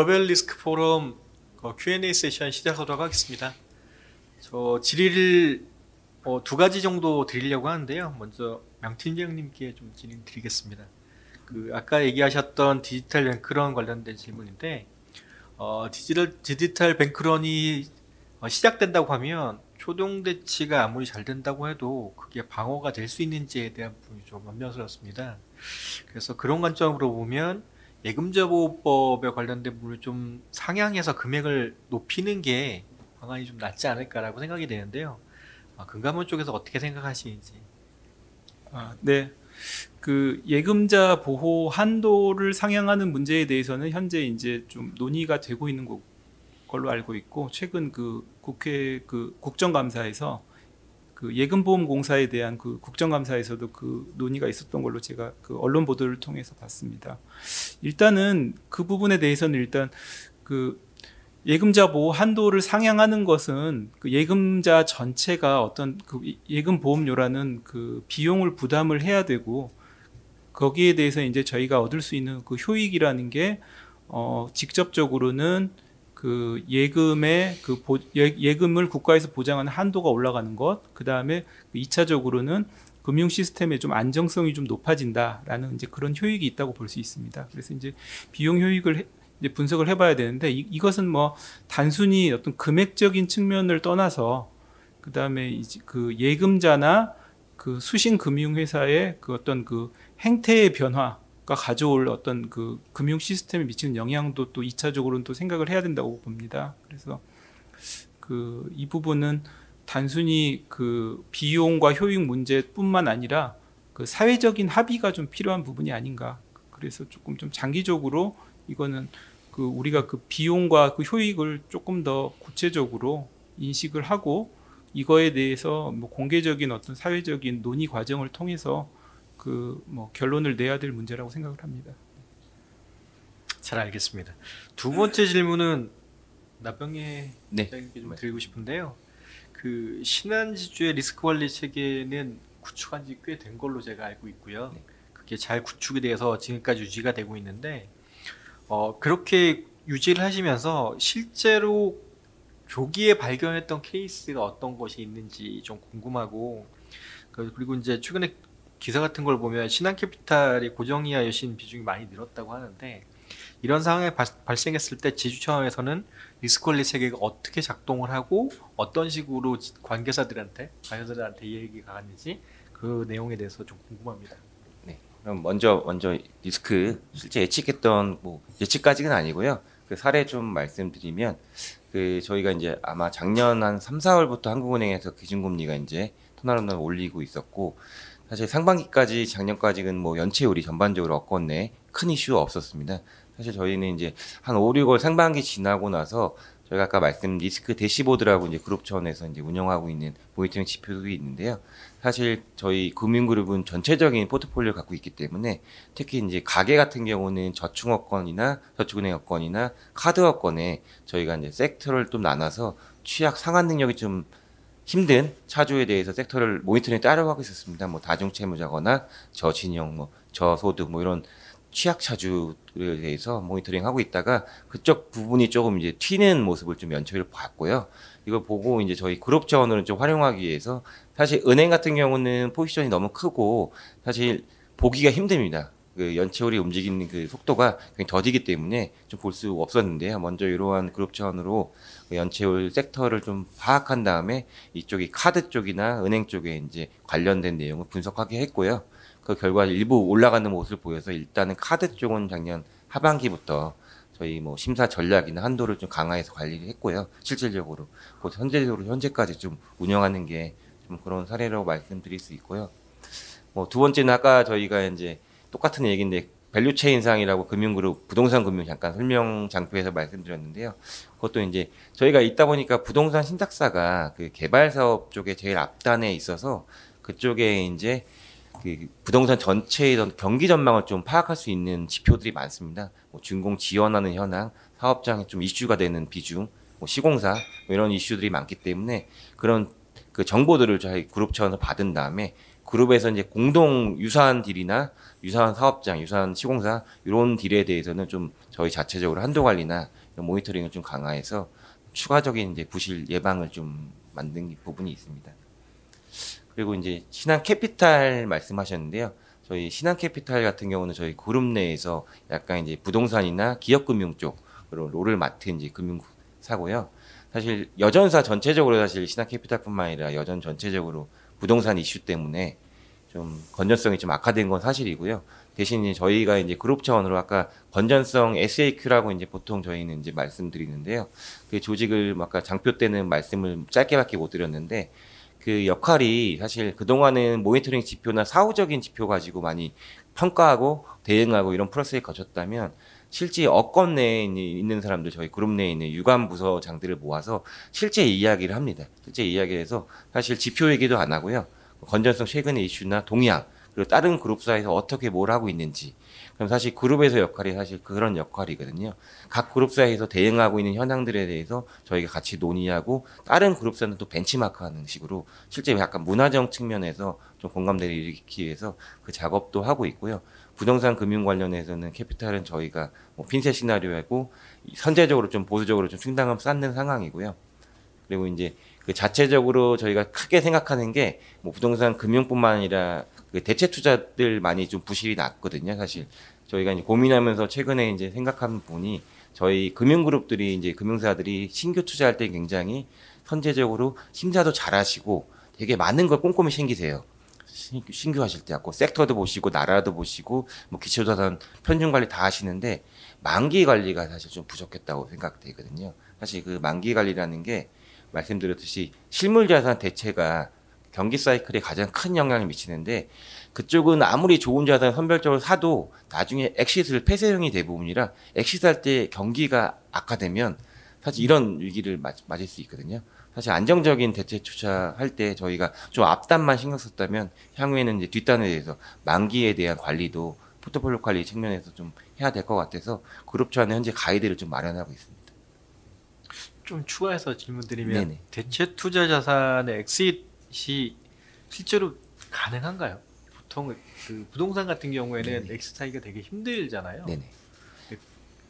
저별 리스크 포럼 Q&A 세션 시작하도록 하겠습니다. 저 질의를 두 가지 정도 드리려고 하는데요. 먼저 명 팀장님께 좀 질의 드리겠습니다. 아까 얘기하셨던 디지털 뱅크런 관련된 질문인데, 디지털 뱅크런이 시작된다고 하면 초동 대치가 아무리 잘 된다고 해도 그게 방어가 될 수 있는지에 대한 부분이 좀 염려스럽습니다. 그래서 그런 관점으로 보면 예금자 보호법에 관련된 부분을 좀 상향해서 금액을 높이는 게 방안이 좀 낫지 않을까라고 생각이 되는데요. 금감원 쪽에서 어떻게 생각하시는지. 네. 예금자 보호 한도를 상향하는 문제에 대해서는 현재 이제 좀 논의가 되고 있는 걸로 알고 있고, 최근 국회 국정감사에서 예금보험공사에 대한 국정감사에서도 논의가 있었던 걸로 제가 언론 보도를 통해서 봤습니다. 일단은 그 부분에 대해서는 일단 예금자 보호 한도를 상향하는 것은 예금자 전체가 어떤 예금 보험료라는 비용을 부담을 해야 되고, 거기에 대해서 이제 저희가 얻을 수 있는 효익이라는 게 직접적으로는 예금을 국가에서 보장하는 한도가 올라가는 것, 그 다음에 2차적으로는 금융 시스템의 좀 안정성이 좀 높아진다라는 이제 그런 효익이 있다고 볼 수 있습니다. 그래서 이제 비용 효익을 이제 분석을 해봐야 되는데, 이것은 뭐 단순히 어떤 금액적인 측면을 떠나서, 그 다음에 예금자나 수신 금융회사의 어떤 행태의 변화가 가져올 어떤 금융 시스템에 미치는 영향도 또 2차적으로는 또 생각을 해야 된다고 봅니다. 그래서 이 부분은 단순히 비용과 효익 문제뿐만 아니라 사회적인 합의가 좀 필요한 부분이 아닌가. 그래서 조금 좀 장기적으로 이거는 우리가 비용과 효익을 조금 더 구체적으로 인식을 하고, 이거에 대해서 뭐 공개적인 어떤 사회적인 논의 과정을 통해서 결론을 내야 될 문제라고 생각을 합니다. 잘 알겠습니다. 두 번째 질문은 나병예 네. 기자님께 좀 드리고 싶은데요. 신한지주의 리스크 관리 체계는 구축한 지 꽤 된 걸로 제가 알고 있고요. 네. 그게 잘 구축이 돼서 지금까지 유지가 되고 있는데, 그렇게 유지를 하시면서 실제로 조기에 발견했던 케이스가 어떤 것이 있는지 좀 궁금하고, 그리고 이제 최근에 기사 같은 걸 보면 신한캐피탈이 고정이하 여신 비중이 많이 늘었다고 하는데, 이런 상황이 발생했을 때 지주청에서는 리스크 관리 체계가 어떻게 작동을 하고 어떤 식으로 관계자들한테 이야기가 갔는지 그 내용에 대해서 좀 궁금합니다. 네. 그럼 먼저 리스크 실제 예측했던 예측까지는 아니고요. 사례 좀 말씀드리면, 저희가 이제 아마 작년 한 3, 4월부터 한국은행에서 기준금리가 이제 터널을 올리고 있었고, 사실 상반기까지 작년까지는 연체율이 전반적으로 업권 내 큰 이슈가 없었습니다. 사실 저희는 이제 한 5, 6월 상반기 지나고 나서 저희가 아까 말씀 리스크 대시보드라고 이제 그룹 차원에서 이제 운영하고 있는 모니터링 지표들이 있는데요. 사실 저희 금융그룹은 전체적인 포트폴리오를 갖고 있기 때문에, 특히 이제 가계 같은 경우는 저축은행업권이나 카드업권에 저희가 이제 섹터를 좀 나눠서 취약 상환 능력이 좀 힘든 차주에 대해서 섹터를 모니터링 따로 하고 있었습니다. 다중채무자거나 저신용, 저소득 이런 취약 차주에 대해서 모니터링 하고 있다가 그쪽 부분이 조금 이제 튀는 모습을 좀 연초에 봤고요. 이걸 보고 이제 저희 그룹 자원을 좀 활용하기 위해서, 사실 은행 같은 경우는 포지션이 너무 크고 사실 보기가 힘듭니다. 연체율이 움직이는 속도가 굉장히 더디기 때문에 좀 볼 수 없었는데요. 먼저 이러한 그룹 차원으로 연체율 섹터를 좀 파악한 다음에 이쪽이 카드 쪽이나 은행 쪽에 이제 관련된 내용을 분석하게 했고요. 그 결과 일부 올라가는 모습을 보여서 일단은 카드 쪽은 작년 하반기부터 저희 심사 전략이나 한도를 좀 강화해서 관리를 했고요. 실질적으로 현재까지 좀 운영하는 게 좀 그런 사례라고 말씀드릴 수 있고요. 두 번째는 아까 저희가 이제 똑같은 얘기인데 밸류체인상이라고 금융그룹 부동산 금융 잠깐 설명 장표에서 말씀드렸는데요. 그것도 이제 저희가 있다 보니까 부동산 신탁사가 개발 사업 쪽에 제일 앞단에 있어서 그쪽에 이제 부동산 전체의 경기 전망을 좀 파악할 수 있는 지표들이 많습니다. 준공 지원하는 현황, 사업장에 좀 이슈가 되는 비중, 시공사 이런 이슈들이 많기 때문에 그런 정보들을 저희 그룹 차원에서 받은 다음에 그룹에서 이제 공동 유사한 딜이나 유사한 사업장, 유사한 시공사 이런 딜에 대해서는 좀 저희 자체적으로 한도 관리나 이런 모니터링을 좀 강화해서 추가적인 이제 부실 예방을 좀 만든 부분이 있습니다. 그리고 이제 신한캐피탈 말씀하셨는데요. 저희 신한캐피탈 같은 경우는 저희 그룹 내에서 약간 이제 부동산이나 기업금융 쪽으로 롤을 맡은 이제 금융사고요. 사실 여전사 전체적으로 사실 신한캐피탈뿐만 아니라 여전 전체적으로 부동산 이슈 때문에 좀 건전성이 좀 악화된 건 사실이고요. 대신 이제 저희가 이제 그룹 차원으로 아까 건전성 SAQ라고 이제 보통 저희는 이제 말씀드리는데요. 그 조직을 아까 장표 때는 말씀을 짧게밖에 못 드렸는데 그 역할이 사실 그동안은 모니터링 지표나 사후적인 지표 가지고 많이 평가하고 대응하고 이런 프로세스를 거쳤다면 실제 업권 내에 있는 사람들 저희 그룹 내에 있는 유관 부서장들을 모아서 실제 이야기를 합니다. 실제 이야기를 해서 사실 지표 얘기도 안 하고요. 건전성 최근의 이슈나 동향 그리고 다른 그룹사에서 어떻게 뭘 하고 있는지 그럼 사실 그룹에서 역할이 사실 그런 역할이거든요. 각 그룹사에서 대응하고 있는 현황들에 대해서 저희가 같이 논의하고 다른 그룹사는 또 벤치마크하는 식으로 실제 약간 문화적 측면에서 좀 공감대를 일으키기 위해서 그 작업도 하고 있고요. 부동산 금융 관련해서는 캐피탈은 저희가 뭐 핀셋 시나리오하고 선제적으로 좀 보수적으로 좀 충당을 쌓는 상황이고요. 그리고 이제 그 자체적으로 저희가 크게 생각하는 게 뭐 부동산 금융뿐만 아니라 그 대체 투자들 많이 좀 부실이 났거든요. 사실 저희가 이제 고민하면서 최근에 이제 생각한 부분이 저희 금융그룹들이 이제 금융사들이 신규 투자할 때 굉장히 선제적으로 심사도 잘하시고 되게 많은 걸 꼼꼼히 챙기세요. 신규 하실 때 갖고 섹터도 보시고 나라도 보시고 뭐 기초자산 편중 관리 다 하시는데 만기 관리가 사실 좀 부족했다고 생각되거든요. 사실 그 만기 관리라는 게 말씀드렸듯이 실물 자산 대체가 경기 사이클에 가장 큰 영향을 미치는데 그쪽은 아무리 좋은 자산 선별적으로 사도 나중에 엑시트를 폐쇄형이 대부분이라 엑시트할 때 경기가 악화되면 사실 이런 위기를 맞을 수 있거든요. 사실 안정적인 대체 투자할 때 저희가 좀 앞단만 신경 썼다면 향후에는 이제 뒷단에 대해서 만기에 대한 관리도 포트폴리오 관리 측면에서 좀 해야 될 것 같아서 그룹 차원의 현재 가이드를 좀 마련하고 있습니다. 좀 추가해서 질문드리면 네네. 대체 투자 자산의 엑싯이 실제로 가능한가요? 보통 그 부동산 같은 경우에는 엑싯 하기가 되게 힘들잖아요. 네네.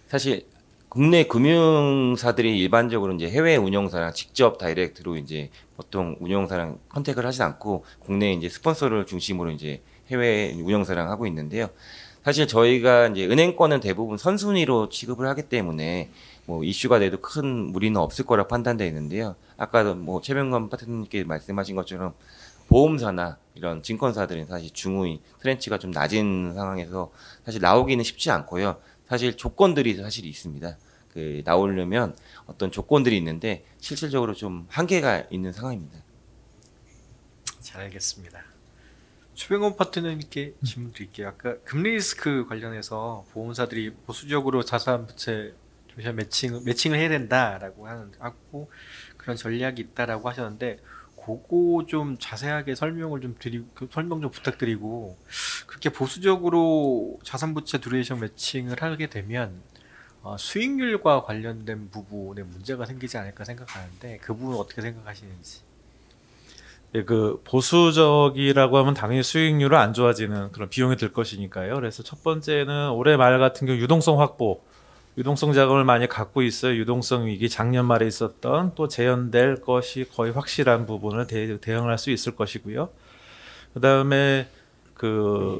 사실 국내 금융사들이 일반적으로 이제 해외 운영사랑 직접 다이렉트로 이제 보통 운영사랑 컨택을 하지 않고 국내 이제 스폰서를 중심으로 이제 해외 운영사랑 하고 있는데요. 사실 저희가 이제 은행권은 대부분 선순위로 취급을 하기 때문에 뭐 이슈가 돼도 큰 무리는 없을 거라 판단되어 있는데요. 아까도 뭐 최병관 파트너님께 말씀하신 것처럼 보험사나 이런 증권사들은 사실 중후이 트렌치가 좀 낮은 상황에서 사실 나오기는 쉽지 않고요. 사실 조건들이 사실 있습니다. 그 나오려면 어떤 조건들이 있는데 실질적으로 좀 한계가 있는 상황입니다. 잘 알겠습니다. 최병원 파트너님께 질문 드릴게요. 아까 금리 리스크 관련해서 보험사들이 보수적으로 자산 부채 매칭을 해야 된다라고 하고 그런 전략이 있다라고 하셨는데 그거 좀 자세하게 설명 좀 부탁드리고 그렇게 보수적으로 자산 부채 듀레이션 매칭을 하게 되면 수익률과 관련된 부분에 문제가 생기지 않을까 생각하는데 그 부분 어떻게 생각하시는지. 예, 그 보수적이라고 하면 당연히 수익률은 안 좋아지는 그런 비용이 들 것이니까요. 그래서 첫 번째는 올해 말 같은 경우 유동성 확보, 유동성 자금을 많이 갖고 있어요. 유동성 위기 작년 말에 있었던 또 재현될 것이 거의 확실한 부분을 대응할 수 있을 것이고요. 그다음에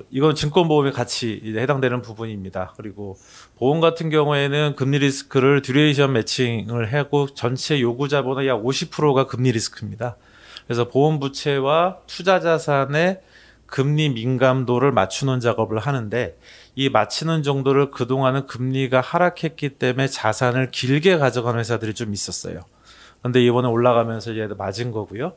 이건 증권보험에 같이 해당되는 부분입니다. 그리고 보험 같은 경우에는 금리 리스크를 듀레이션 매칭을 하고 전체 요구 자본의 약 50%가 금리 리스크입니다. 그래서 보험 부채와 투자 자산의 금리 민감도를 맞추는 작업을 하는데 이 맞추는 정도를 그동안은 금리가 하락했기 때문에 자산을 길게 가져가는 회사들이 좀 있었어요. 그런데 이번에 올라가면서 이제 맞은 거고요.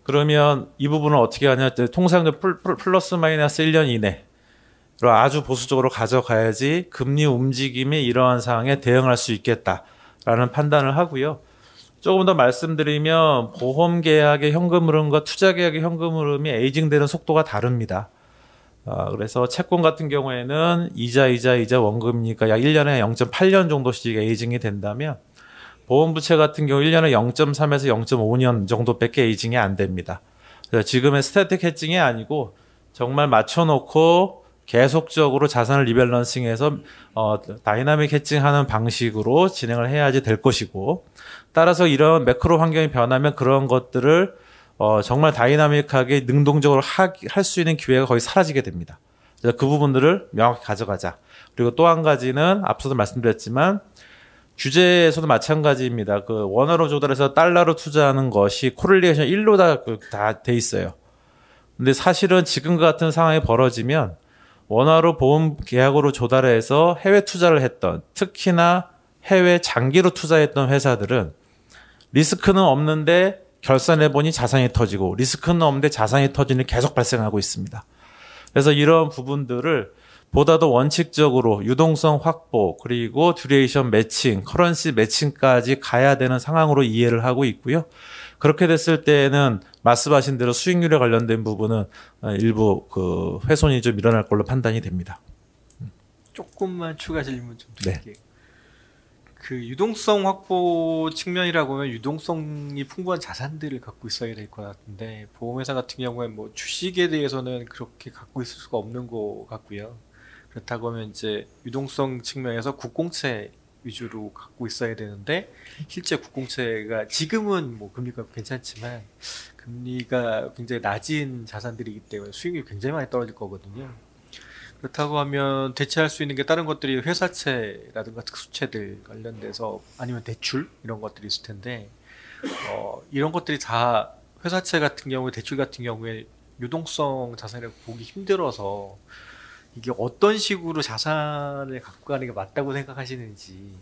그러면 이 부분을 어떻게 하냐? 통상적으로 플러스 마이너스 1년 이내로 아주 보수적으로 가져가야지 금리 움직임이 이러한 상황에 대응할 수 있겠다라는 판단을 하고요. 조금 더 말씀드리면 보험 계약의 현금 흐름과 투자 계약의 현금 흐름이 에이징되는 속도가 다릅니다. 그래서 채권 같은 경우에는 이자 원금리가 약 1년에 0.8년 정도씩 에이징이 된다면 보험 부채 같은 경우 1년에 0.3에서 0.5년 정도밖에 에이징이 안 됩니다. 그래서 지금의 스태틱 해칭이 아니고 정말 맞춰놓고 계속적으로 자산을 리밸런싱해서 다이나믹 해칭하는 방식으로 진행을 해야지 될 것이고, 따라서 이런 매크로 환경이 변하면 그런 것들을 정말 다이나믹하게 능동적으로 할 수 있는 기회가 거의 사라지게 됩니다. 그래서 그 부분들을 명확히 가져가자. 그리고 또 한 가지는 앞서도 말씀드렸지만 규제에서도 마찬가지입니다. 그 원화로 조달해서 달러로 투자하는 것이 코릴레이션 1로 다 돼 있어요. 근데 사실은 지금 같은 상황이 벌어지면 원화로 보험 계약으로 조달해서 해외 투자를 했던, 특히나 해외 장기로 투자했던 회사들은 리스크는 없는데 결산해보니 자산이 터지고, 리스크는 없는데 자산이 터지는 게 계속 발생하고 있습니다. 그래서 이런 부분들을 보다 더 원칙적으로 유동성 확보, 그리고 듀레이션 매칭, 커런시 매칭까지 가야 되는 상황으로 이해를 하고 있고요. 그렇게 됐을 때는 말씀하신 대로 수익률에 관련된 부분은 일부 그 훼손이 좀 일어날 걸로 판단이 됩니다. 조금만 추가 질문 좀 드릴게요. 그 유동성 확보 측면이라고 하면 유동성이 풍부한 자산들을 갖고 있어야 될 것 같은데, 보험회사 같은 경우에 뭐 주식에 대해서는 그렇게 갖고 있을 수가 없는 것 같고요. 그렇다고 하면 이제 유동성 측면에서 국공채 위주로 갖고 있어야 되는데, 실제 국공채가 지금은 뭐 금리가 괜찮지만 금리가 굉장히 낮은 자산들이기 때문에 수익률이 굉장히 많이 떨어질 거거든요. 그렇다고 하면 대체할 수 있는 게 다른 것들이 회사채라든가 특수채들 관련돼서, 아니면 대출 이런 것들이 있을 텐데, 이런 것들이 다 회사채 같은 경우에, 대출 같은 경우에 유동성 자산을 보기 힘들어서 이게 어떤 식으로 자산을 갖고 가는 게 맞다고 생각하시는지.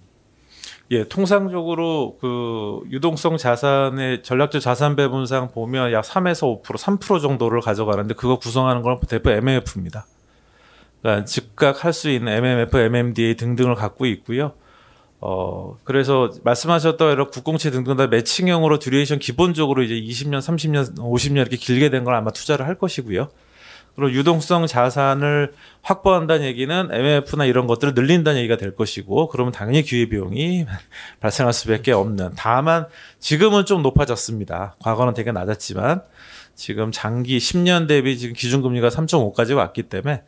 예, 통상적으로 그 유동성 자산의 전략적 자산 배분상 보면 약 3에서 5%, 3% 정도를 가져가는데, 그거 구성하는 건 대부분 MMF입니다. 그러니까 즉각 할 수 있는 MMF, MMDA 등등을 갖고 있고요. 그래서 말씀하셨던 여러 국공채 등등 다 매칭형으로 듀레이션 기본적으로 이제 20년, 30년, 50년 이렇게 길게 된 걸 아마 투자를 할 것이고요. 그리고 유동성 자산을 확보한다는 얘기는 MMF나 이런 것들을 늘린다는 얘기가 될 것이고, 그러면 당연히 기회비용이 발생할 수밖에 없는. 다만 지금은 좀 높아졌습니다. 과거는 되게 낮았지만 지금 장기 10년 대비 지금 기준금리가 3.5까지 왔기 때문에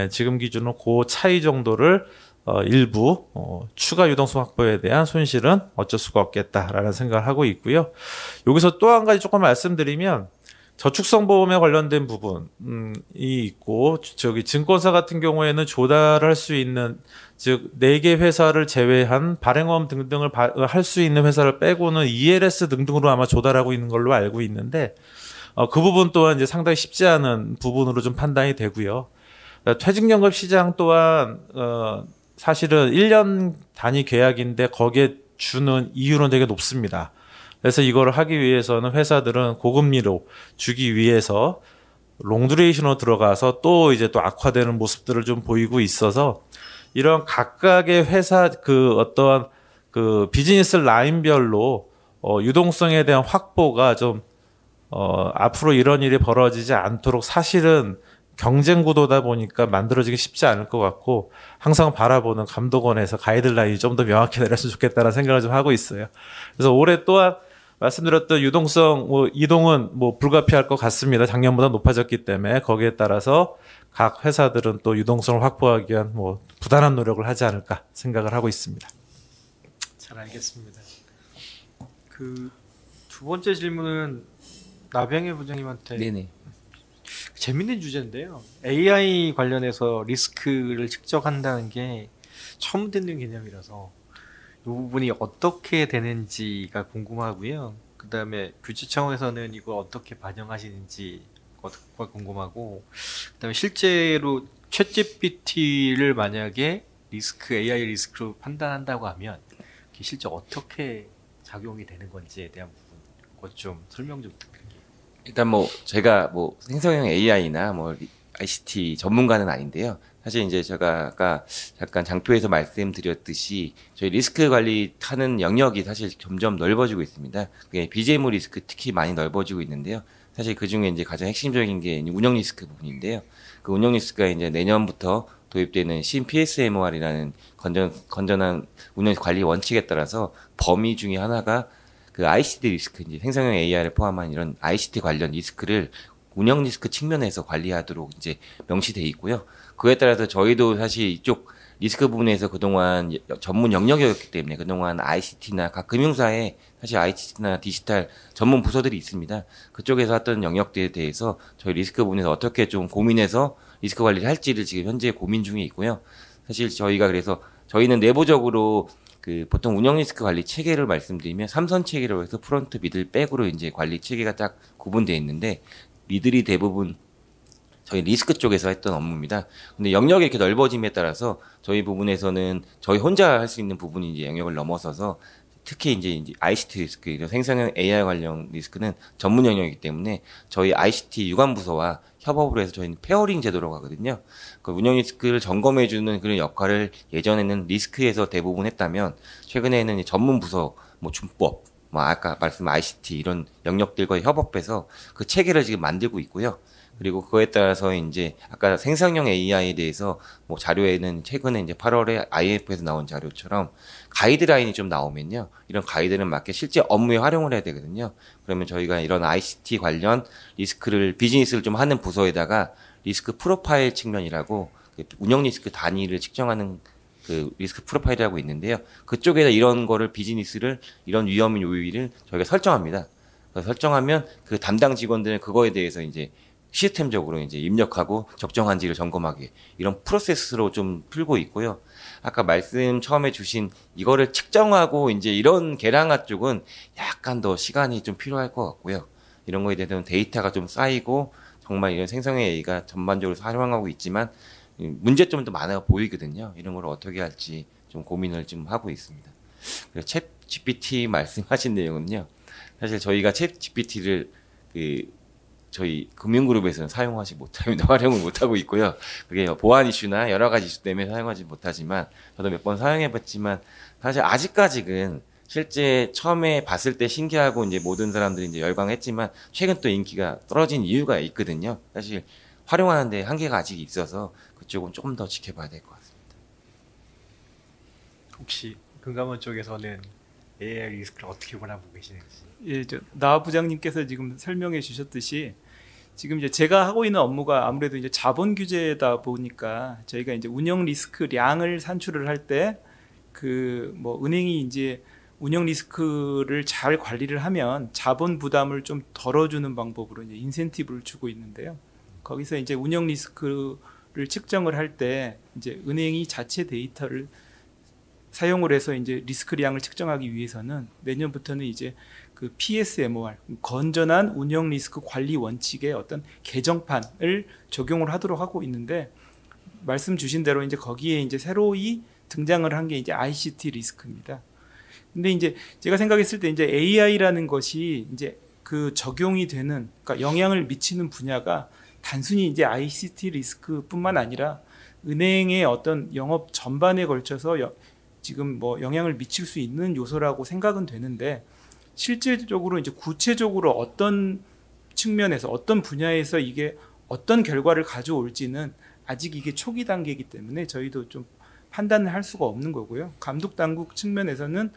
지금 기준으로 그 차이 정도를 일부 추가 유동성 확보에 대한 손실은 어쩔 수가 없겠다라는 생각을 하고 있고요. 여기서 또 한 가지 조금 말씀드리면, 저축성 보험에 관련된 부분이 있고, 저기 증권사 같은 경우에는 조달할 수 있는, 즉 4개 회사를 제외한 발행원 등등을 할 수 있는 회사를 빼고는 ELS 등등으로 아마 조달하고 있는 걸로 알고 있는데, 그 부분 또한 이제 상당히 쉽지 않은 부분으로 좀 판단이 되고요. 퇴직연금 시장 또한 사실은 1년 단위 계약인데 거기에 주는 이율은 되게 높습니다. 그래서 이걸 하기 위해서는 회사들은 고금리로 주기 위해서 롱듀레이션으로 들어가서 또 이제 또 악화되는 모습들을 좀 보이고 있어서, 이런 각각의 회사 그 어떠한 그 비즈니스 라인별로 유동성에 대한 확보가 좀 앞으로 이런 일이 벌어지지 않도록 사실은 경쟁 구도다 보니까 만들어지기 쉽지 않을 것 같고, 항상 바라보는 감독원에서 가이드라인이 좀 더 명확히 내렸으면 좋겠다는 생각을 좀 하고 있어요. 그래서 올해 또한 말씀드렸던 유동성 이동은 불가피할 것 같습니다. 작년보다 높아졌기 때문에 거기에 따라서 각 회사들은 또 유동성을 확보하기 위한 부단한 노력을 하지 않을까 생각을 하고 있습니다. 잘 알겠습니다. 그 두 번째 질문은 나병혜 부장님한테. 네네. 재밌는 주제인데요. AI 관련해서 리스크를 측정한다는 게 처음 듣는 개념이라서 이 부분이 어떻게 되는지가 궁금하고요. 그 다음에 규제청에서는 이걸 어떻게 반영하시는지가 궁금하고, 그 다음에 실제로 챗GPT를 만약에 AI 리스크로 판단한다고 하면 그게 실제 어떻게 작용이 되는 건지에 대한 부분, 그것 좀 설명 좀 부탁드립니다. 일단 제가 생성형 AI나 ICT 전문가는 아닌데요. 사실 이제 제가 아까 잠깐 장표에서 말씀드렸듯이 저희 리스크 관리하는 영역이 사실 점점 넓어지고 있습니다. 그게 비재무 리스크 특히 많이 넓어지고 있는데요. 사실 그 중에 이제 가장 핵심적인 게 운영 리스크 부분인데요. 그 운영 리스크가 이제 내년부터 도입되는 신 PSMOR이라는 건전한 운영 관리 원칙에 따라서 범위 중에 하나가 그 ICT 리스크, 이제 생성형 AI를 포함한 이런 ICT 관련 리스크를 운영 리스크 측면에서 관리하도록 이제 명시돼 있고요. 그에 따라서 저희도 사실 이쪽 리스크 부분에서 그동안 전문 영역이었기 때문에 그동안 ICT나 각 금융사에 사실 ICT나 디지털 전문 부서들이 있습니다. 그쪽에서 했던 영역들에 대해서 저희 리스크 부분에서 어떻게 좀 고민해서 리스크 관리를 할지를 지금 현재 고민 중에 있고요. 사실 저희가 그래서 저희는 내부적으로 그 보통 운영 리스크 관리 체계를 말씀드리면 3선 체계로 해서 프론트, 미들, 백으로 이제 관리 체계가 딱 구분되어 있는데 미들이 대부분 저희 리스크 쪽에서 했던 업무입니다. 근데 영역이 이렇게 넓어짐에 따라서 저희 부분에서는 저희 혼자 할 수 있는 부분이 이제 영역을 넘어서서 특히 이제 ICT 리스크, 이런 생성형 AI 관련 리스크는 전문 영역이기 때문에 저희 ICT 유관부서와 협업을 해서 저희는 페어링 제도라고 하거든요. 그 운영 리스크를 점검해주는 그런 역할을 예전에는 리스크에서 대부분 했다면 최근에는 전문 부서, 뭐 준법, 뭐 아까 말씀 ICT 이런 영역들과 협업해서 그 체계를 지금 만들고 있고요. 그리고 그거에 따라서 이제 아까 생성형 AI에 대해서 뭐 자료에는 최근에 이제 8월에 IF에서 나온 자료처럼 가이드라인이 좀 나오면요. 이런 가이드는 맞게 실제 업무에 활용을 해야 되거든요. 그러면 저희가 이런 ICT 관련 리스크를 비즈니스를 좀 하는 부서에다가 리스크 프로파일 측면이라고 운영 리스크 단위를 측정하는 그 리스크 프로파일이라고 있는데요. 그쪽에다 이런 거를 비즈니스를 이런 위험 요인을 저희가 설정합니다. 그래서 설정하면 그 담당 직원들은 그거에 대해서 이제 시스템적으로 이제 입력하고 적정한지를 점검하기 이런 프로세스로 좀 풀고 있고요. 아까 말씀 처음에 주신 이거를 측정하고 이제 이런 계량화 쪽은 약간 더 시간이 좀 필요할 것 같고요. 이런 거에 대해서는 데이터가 좀 쌓이고 정말 이런 생성형 AI가 전반적으로 활용하고 있지만 문제점도 많아 보이거든요. 이런 걸 어떻게 할지 좀 고민을 좀 하고 있습니다. 그래서 챗 GPT 말씀하신 내용은요. 사실 저희가 챗 GPT를 저희 금융그룹에서는 사용하지 못합니다. 활용을 못하고 있고요. 그게 보안 이슈나 여러 가지 이슈 때문에 사용하지 못하지만 저도 몇 번 사용해봤지만 사실 아직까지는 실제 처음에 봤을 때 신기하고 이제 모든 사람들이 이제 열광했지만 최근 또 인기가 떨어진 이유가 있거든요. 사실 활용하는데 한계가 아직 있어서 그쪽은 조금 더 지켜봐야 될 것 같습니다. 혹시 금감원 쪽에서는 AI 리스크를 어떻게 바라보고 계시는지? 예, 나 부장님께서 지금 설명해 주셨듯이 지금 이제 제가 하고 있는 업무가 아무래도 이제 자본 규제다 보니까 저희가 이제 운영 리스크량을 산출을 할 때 그 뭐 은행이 이제 운영 리스크를 잘 관리를 하면 자본 부담을 좀 덜어주는 방법으로 이제 인센티브를 주고 있는데요. 거기서 이제 운영 리스크를 측정을 할 때 이제 은행이 자체 데이터를 사용을 해서 이제 리스크량을 측정하기 위해서는 내년부터는 이제 그 PSMOR, 건전한 운영 리스크 관리 원칙의 어떤 개정판을 적용을 하도록 하고 있는데 말씀 주신 대로 이제 거기에 이제 새로이 등장을 한 게 이제 ICT 리스크입니다. 근데 이제 제가 생각했을 때 이제 AI라는 것이 이제 그 적용이 되는, 그러니까 영향을 미치는 분야가 단순히 이제 ICT 리스크뿐만 아니라 은행의 어떤 영업 전반에 걸쳐서 지금 뭐 영향을 미칠 수 있는 요소라고 생각은 되는데 실질적으로 이제 구체적으로 어떤 측면에서 어떤 분야에서 이게 어떤 결과를 가져올지는 아직 이게 초기 단계이기 때문에 저희도 좀 판단을 할 수가 없는 거고요. 감독 당국 측면에서는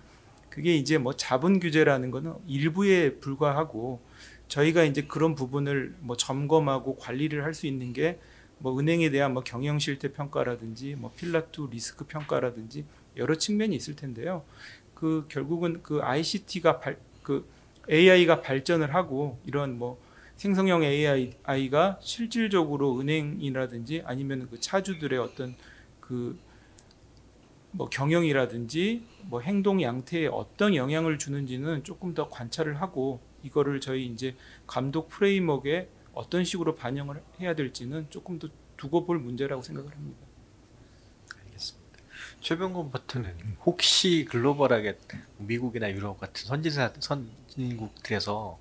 그게 이제 뭐 자본 규제라는 거는 일부에 불과하고 저희가 이제 그런 부분을 뭐 점검하고 관리를 할 수 있는 게 뭐 은행에 대한 뭐 경영 실태 평가라든지 뭐 필라2 리스크 평가라든지 여러 측면이 있을 텐데요. 그 결국은 그 ICT가 그 AI가 발전을 하고 이런 뭐 생성형 AI가 실질적으로 은행이라든지 아니면 그 차주들의 어떤 그 뭐 경영이라든지 뭐 행동 양태에 어떤 영향을 주는지는 조금 더 관찰을 하고 이거를 저희 이제 감독 프레임워크에 어떤 식으로 반영을 해야 될지는 조금 더 두고 볼 문제라고 생각을 합니다. 알겠습니다. 최병건 버튼은 혹시 글로벌하게 미국이나 유럽 같은 선진국들에서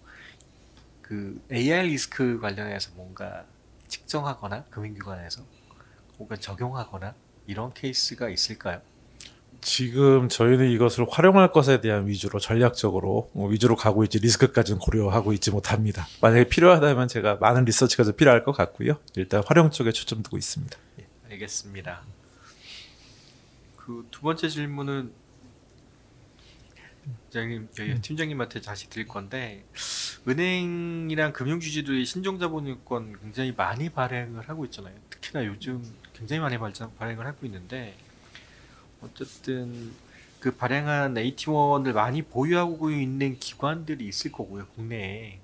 그 AI 리스크 관련해서 뭔가 측정하거나 금융기관에서 뭔가 적용하거나 이런 케이스가 있을까요? 지금 저희는 이것을 활용할 것에 대한 위주로 전략적으로 위주로 가고 있지 리스크까지는 고려하고 있지 못합니다. 만약에 필요하다면 제가 많은 리서치가 좀 필요할 것 같고요. 일단 활용 쪽에 초점 두고 있습니다. 예, 알겠습니다. 그 두 번째 질문은 팀장님한테 다시 드릴 건데 은행이랑 금융주주들이 신종자본유권 굉장히 많이 발행을 하고 있잖아요. 특히나 요즘 굉장히 많이 발행을 하고 있는데 어쨌든 그 발행한 AT1을 많이 보유하고 있는 기관들이 있을 거고요, 국내에.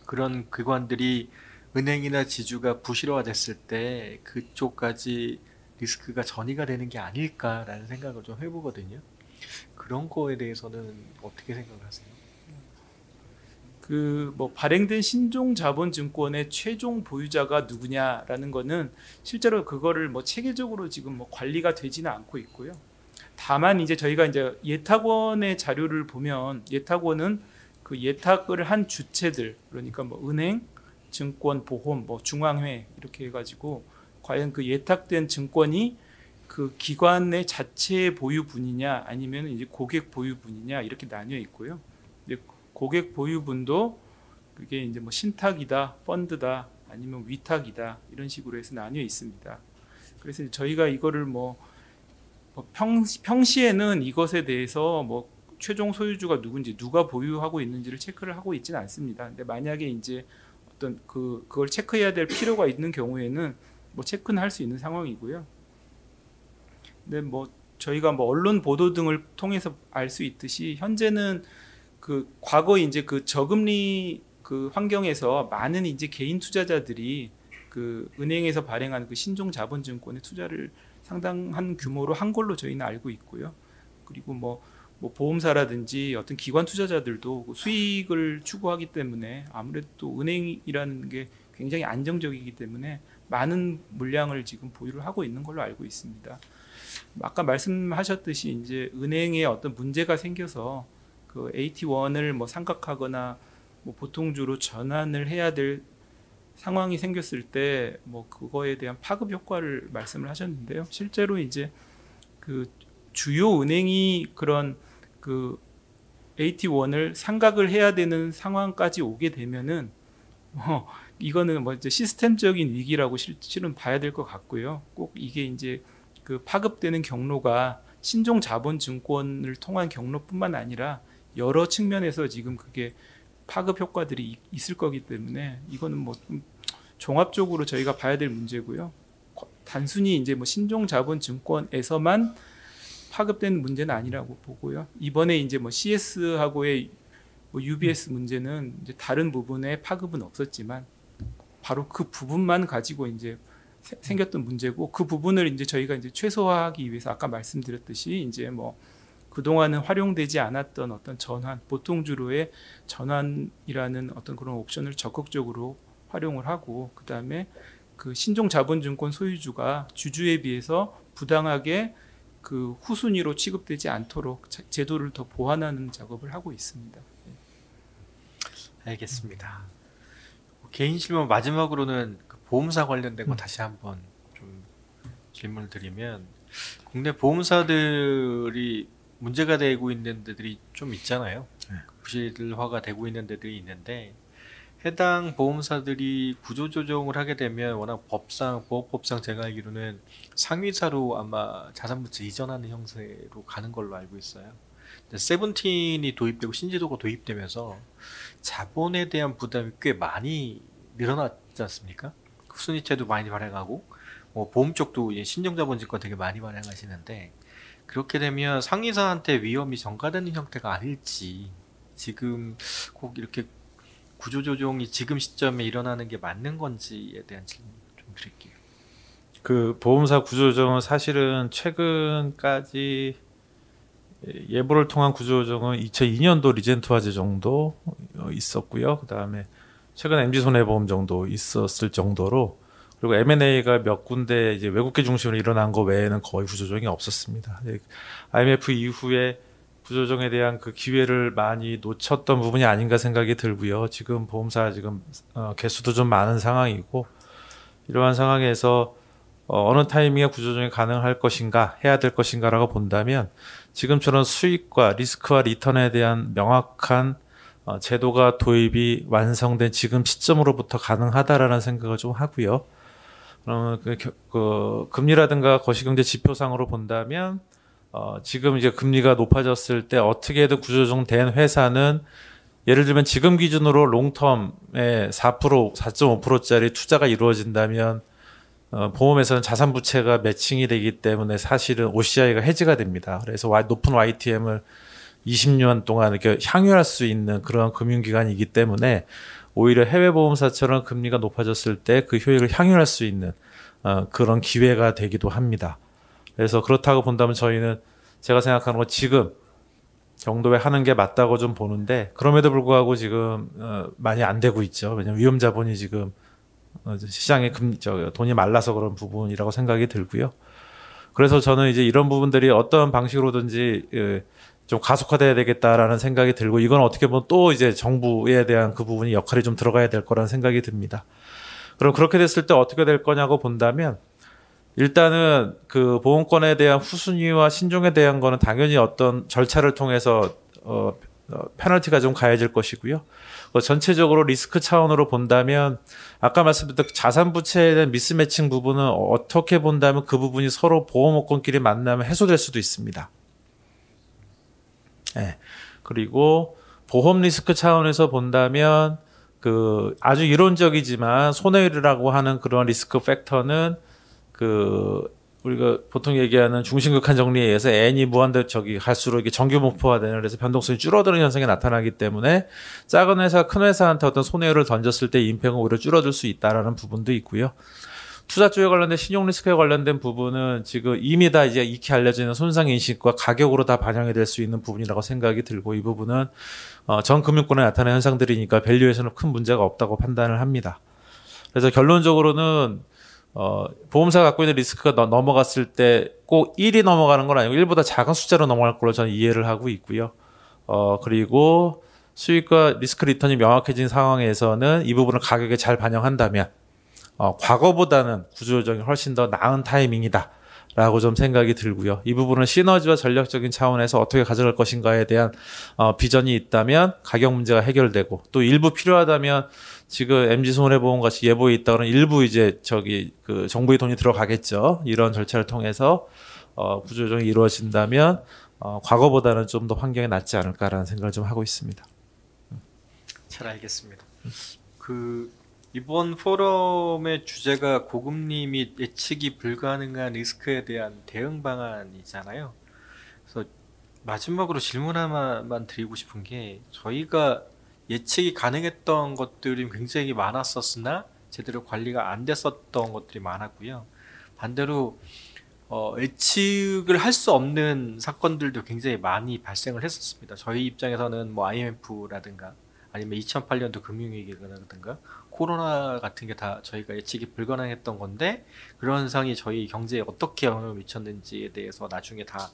그런 기관들이 은행이나 지주가 부실화됐을 때 그쪽까지 리스크가 전이가 되는 게 아닐까라는 생각을 좀 해보거든요. 그런 거에 대해서는 어떻게 생각을 하세요? 그 뭐 발행된 신종 자본증권의 최종 보유자가 누구냐라는 거는 실제로 그거를 뭐 체계적으로 지금 뭐 관리가 되지는 않고 있고요. 다만 이제 저희가 이제 예탁원의 자료를 보면 예탁원은 그 예탁을 한 주체들, 그러니까 뭐 은행, 증권, 보험, 뭐 중앙회 이렇게 해가지고 과연 그 예탁된 증권이 그 기관의 자체 보유분이냐 아니면 이제 고객 보유분이냐 이렇게 나뉘어 있고요. 이제 고객 보유분도 그게 이제 뭐 신탁이다, 펀드다, 아니면 위탁이다 이런 식으로 해서 나뉘어 있습니다. 그래서 저희가 이거를 뭐 평시에는 이것에 대해서 뭐 최종 소유주가 누군지 누가 보유하고 있는지를 체크를 하고 있지는 않습니다. 근데 만약에 이제 어떤 그걸 체크해야 될 필요가 있는 경우에는 뭐 체크는 할 수 있는 상황이고요. 근데 뭐 저희가 뭐 언론 보도 등을 통해서 알 수 있듯이 현재는 그 과거 이제 그 저금리 그 환경에서 많은 이제 개인 투자자들이 그 은행에서 발행한 그 신종 자본증권에 투자를 상당한 규모로 한 걸로 저희는 알고 있고요. 그리고 뭐 보험사라든지 어떤 기관 투자자들도 수익을 추구하기 때문에 아무래도 또 은행이라는 게 굉장히 안정적이기 때문에 많은 물량을 지금 보유를 하고 있는 걸로 알고 있습니다. 아까 말씀하셨듯이 이제 은행에 어떤 문제가 생겨서 그 AT1을 뭐 상각하거나 뭐 보통주로 전환을 해야 될 상황이 생겼을 때 뭐 그거에 대한 파급 효과를 말씀을 하셨는데요. 실제로 이제 그 주요 은행이 그런 그 AT1을 상각을 해야 되는 상황까지 오게 되면은 이거는 뭐 이제 시스템적인 위기라고 실은 봐야 될 것 같고요. 꼭 이게 이제 그 파급되는 경로가 신종 자본증권을 통한 경로뿐만 아니라 여러 측면에서 지금 그게 파급 효과들이 있을 거기 때문에 이거는 뭐 좀 종합적으로 저희가 봐야 될 문제고요. 단순히 이제 뭐 신종 자본증권에서만 파급되는 문제는 아니라고 보고요. 이번에 이제 뭐 CS하고의 뭐 UBS 문제는 이제 다른 부분에 파급은 없었지만 바로 그 부분만 가지고 이제 생겼던 문제고 그 부분을 이제 저희가 이제 최소화하기 위해서 아까 말씀드렸듯이 이제 뭐 그동안은 활용되지 않았던 어떤 전환, 보통주로의 전환이라는 어떤 그런 옵션을 적극적으로 활용을 하고 그다음에 그 신종 자본증권 소유주가 주주에 비해서 부당하게 그 후순위로 취급되지 않도록 제도를 더 보완하는 작업을 하고 있습니다. 알겠습니다. 개인 질문 마지막으로는 그 보험사 관련된 거 다시 한번 좀 질문을 드리면 국내 보험사들이 문제가 되고 있는 데들이 좀 있잖아요. 부실화가 되고 있는 데들이 있는데 해당 보험사들이 구조조정을 하게 되면 워낙 보호법상 제가 알기로는 상위사로 아마 자산부채 이전하는 형태로 가는 걸로 알고 있어요. 세븐틴이 도입되고 신제도가 도입되면서 자본에 대한 부담이 꽤 많이 늘어났지 않습니까? 순이체도 많이 발행하고 뭐 보험 쪽도 신종자본증권 되게 많이 발행하시는데 그렇게 되면 상위사한테 위험이 전가되는 형태가 아닐지 지금 꼭 이렇게 구조조정이 지금 시점에 일어나는 게 맞는 건지에 대한 질문 좀 드릴게요. 그 보험사 구조조정은 사실은 최근까지 예보를 통한 구조조정은 2002년도 리젠트화재 정도 있었고요. 그 다음에 최근 MG손해보험 정도 있었을 정도로 그리고 M&A가 몇 군데 이제 외국계 중심으로 일어난 거 외에는 거의 구조조정이 없었습니다. IMF 이후에 구조조정에 대한 그 기회를 많이 놓쳤던 부분이 아닌가 생각이 들고요. 지금 보험사 지금 개수도 좀 많은 상황이고 이러한 상황에서 어느 타이밍에 구조조정이 가능할 것인가 해야 될 것인가라고 본다면 지금처럼 수익과 리스크와 리턴에 대한 명확한 제도가 도입이 완성된 지금 시점으로부터 가능하다라는 생각을 좀 하고요. 그러면 그 금리라든가 거시경제 지표상으로 본다면 지금 이제 금리가 높아졌을 때 어떻게든 구조조정된 회사는 예를 들면 지금 기준으로 롱텀에 4%, 4.5%짜리 투자가 이루어진다면 보험에서는 자산 부채가 매칭이 되기 때문에 사실은 OCI가 해지가 됩니다. 그래서 높은 YTM을 20년 동안 이렇게 향유할 수 있는 그런 금융기관이기 때문에 오히려 해외 보험사처럼 금리가 높아졌을 때 그 효익을 향유할 수 있는 그런 기회가 되기도 합니다. 그래서 그렇다고 본다면 저희는 제가 생각하는 건 지금 정도에 하는 게 맞다고 좀 보는데 그럼에도 불구하고 지금 많이 안 되고 있죠. 왜냐하면 위험 자본이 지금 시장에 돈이 말라서 그런 부분이라고 생각이 들고요. 그래서 저는 이제 이런 부분들이 어떤 방식으로든지 좀 가속화돼야 되겠다라는 생각이 들고 이건 어떻게 보면 또 이제 정부에 대한 그 부분이 역할이 좀 들어가야 될 거라는 생각이 듭니다. 그럼 그렇게 됐을 때 어떻게 될 거냐고 본다면 일단은 그 보험권에 대한 후순위와 신종에 대한 거는 당연히 어떤 절차를 통해서 페널티가 좀 가해질 것이고요. 전체적으로 리스크 차원으로 본다면 아까 말씀드렸던 자산 부채에 대한 미스매칭 부분은 어떻게 본다면 그 부분이 서로 보험업권끼리 만나면 해소될 수도 있습니다. 네. 그리고 보험 리스크 차원에서 본다면 그 아주 이론적이지만 손해율이라고 하는 그런 리스크 팩터는 그 우리가 보통 얘기하는 중심극한 정리에 의해서 n이 무한대 갈수록 이게 정규 목표화되는 그래서 변동성이 줄어드는 현상이 나타나기 때문에 작은 회사, 큰 회사한테 어떤 손해율을 던졌을 때 임팩은 오히려 줄어들 수 있다라는 부분도 있고요. 투자 쪽에 관련된 신용 리스크에 관련된 부분은 지금 이미 다 이제 익히 알려져 있는 손상 인식과 가격으로 다 반영이 될 수 있는 부분이라고 생각이 들고 이 부분은 전 금융권에 나타나는 현상들이니까 밸류에서는 큰 문제가 없다고 판단을 합니다. 그래서 결론적으로는 보험사가 갖고 있는 리스크가 넘어갔을 때 꼭 1이 넘어가는 건 아니고 1보다 작은 숫자로 넘어갈 걸로 저는 이해를 하고 있고요. 그리고 수익과 리스크 리턴이 명확해진 상황에서는 이 부분을 가격에 잘 반영한다면 과거보다는 구조조정이 훨씬 더 나은 타이밍이다 라고 좀 생각이 들고요. 이 부분은 시너지와 전략적인 차원에서 어떻게 가져갈 것인가에 대한 비전이 있다면 가격 문제가 해결되고 또 일부 필요하다면 지금 MG손해보험 같이 예보에 있다는 일부 이제 그 정부의 돈이 들어가겠죠. 이런 절차를 통해서 구조조정이 이루어진다면 과거보다는 좀 더 환경이 낫지 않을까라는 생각을 좀 하고 있습니다. 잘 알겠습니다. 이번 포럼의 주제가 고금리 및 예측이 불가능한 리스크에 대한 대응 방안이잖아요. 그래서 마지막으로 질문 하나만 드리고 싶은 게 저희가 예측이 가능했던 것들이 굉장히 많았었으나 제대로 관리가 안 됐었던 것들이 많았고요. 반대로 예측을 할 수 없는 사건들도 굉장히 많이 발생을 했었습니다. 저희 입장에서는 뭐 IMF라든가 아니면 2008년도 금융위기라든가 코로나 같은 게 다 저희가 예측이 불가능했던 건데 그런 현상이 저희 경제에 어떻게 영향을 미쳤는지에 대해서 나중에 다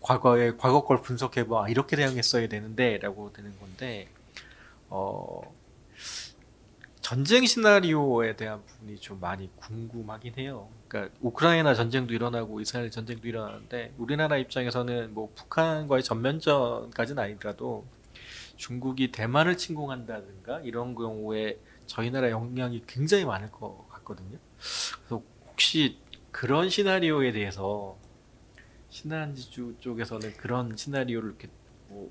과거 걸 분석해봐 이렇게 대응했어야 되는데 라고 되는 건데 전쟁 시나리오에 대한 부분이 좀 많이 궁금하긴 해요. 그러니까 우크라이나 전쟁도 일어나고 이스라엘 전쟁도 일어나는데 우리나라 입장에서는 뭐 북한과의 전면전까지는 아니더라도 중국이 대만을 침공한다든가 이런 경우에 저희 나라 영향이 굉장히 많을 것 같거든요. 그래서 혹시 그런 시나리오에 대해서 신한지주 쪽에서는 그런 시나리오를 이렇게 뭐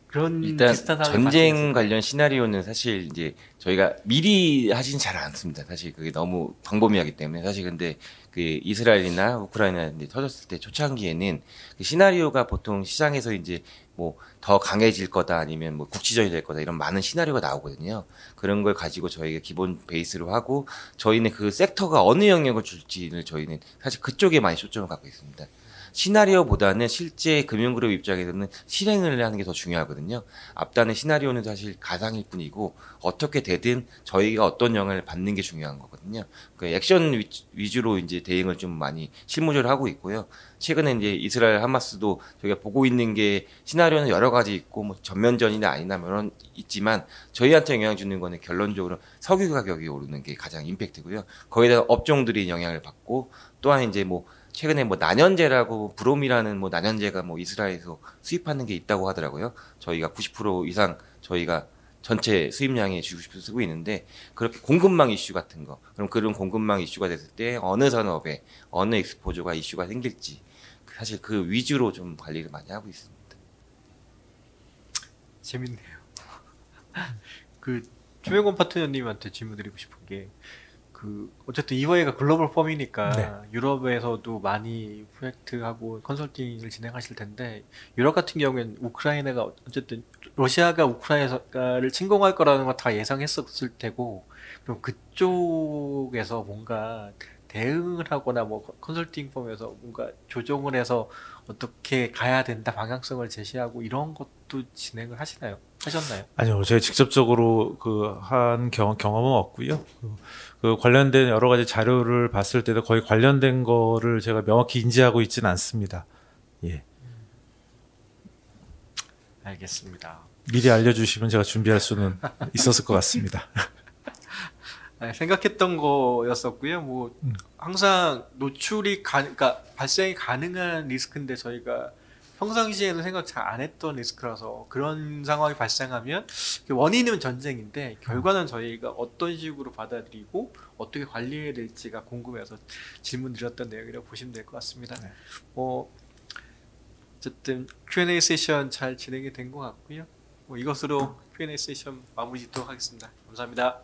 그런 일단 비슷한 상황을 전쟁 관련 시나리오는 사실 이제 저희가 미리 하진 잘 않습니다. 사실 그게 너무 광범위하기 때문에 사실 근데 그 이스라엘이나 우크라이나 이제 터졌을 때 초창기에는 그 시나리오가 보통 시장에서 이제 뭐 더 강해질 거다 아니면 뭐 국지전이 될 거다 이런 많은 시나리오가 나오거든요. 그런 걸 가지고 저희가 기본 베이스로 하고 저희는 그 섹터가 어느 영역을 줄지를 저희는 사실 그쪽에 많이 초점을 갖고 있습니다. 시나리오보다는 실제 금융그룹 입장에서는 실행을 하는 게 더 중요하거든요. 앞단의 시나리오는 사실 가상일 뿐이고 어떻게 되든 저희가 어떤 영향을 받는 게 중요한 거거든요. 그러니까 액션 위주로 이제 대응을 좀 많이 실무적으로 하고 있고요. 최근에 이제 이스라엘 하마스도 저희가 보고 있는 게 시나리오는 여러 가지 있고 뭐 전면전이나 아니나 이런 있지만 저희한테 영향 주는 거는 결론적으로 석유 가격이 오르는 게 가장 임팩트고요. 거기에 대한 업종들이 영향을 받고 또한 이제 뭐 최근에 뭐 난연제라고 브롬이라는 뭐 난연제가 뭐 이스라엘에서 수입하는 게 있다고 하더라고요. 저희가 90% 이상 저희가 전체 수입량의 90% 쓰고 있는데 그렇게 공급망 이슈 같은 거 그럼 그런 공급망 이슈가 됐을 때 어느 산업에 어느 엑스포저가 이슈가 생길지 사실 그 위주로 좀 관리를 많이 하고 있습니다. 재밌네요. 그 최명권 파트너님한테 질문드리고 싶은 게 어쨌든 이화이가 글로벌 펌이니까 네. 유럽에서도 많이 프로젝트하고 컨설팅을 진행하실 텐데 유럽 같은 경우에는 우크라이나가 어쨌든 러시아가 우크라이나를 침공할 거라는 거 다 예상했었을 테고 그럼 그쪽에서 뭔가 대응을 하거나 뭐 컨설팅 펌에서 뭔가 조정을 해서 어떻게 가야 된다 방향성을 제시하고 이런 것도 진행을 하셨나요? 아니요, 제가 직접적으로 한 경험은 없고요. 그 관련된 여러 가지 자료를 봤을 때도 거의 관련된 거를 제가 명확히 인지하고 있지는 않습니다. 예. 알겠습니다. 미리 알려주시면 제가 준비할 수는 있었을 것 같습니다. 생각했던 거였었고요. 뭐 항상 그러니까 발생이 가능한 리스크인데 저희가 평상시에는 생각 잘 안 했던 리스크라서 그런 상황이 발생하면 원인은 전쟁인데 결과는 저희가 어떤 식으로 받아들이고 어떻게 관리해야 될지가 궁금해서 질문 드렸던 내용이라고 보시면 될 것 같습니다. 네. 뭐 어쨌든 Q&A 세션 잘 진행이 된 것 같고요. 뭐 이것으로 Q&A 세션 마무리 짓도록 하겠습니다. 감사합니다.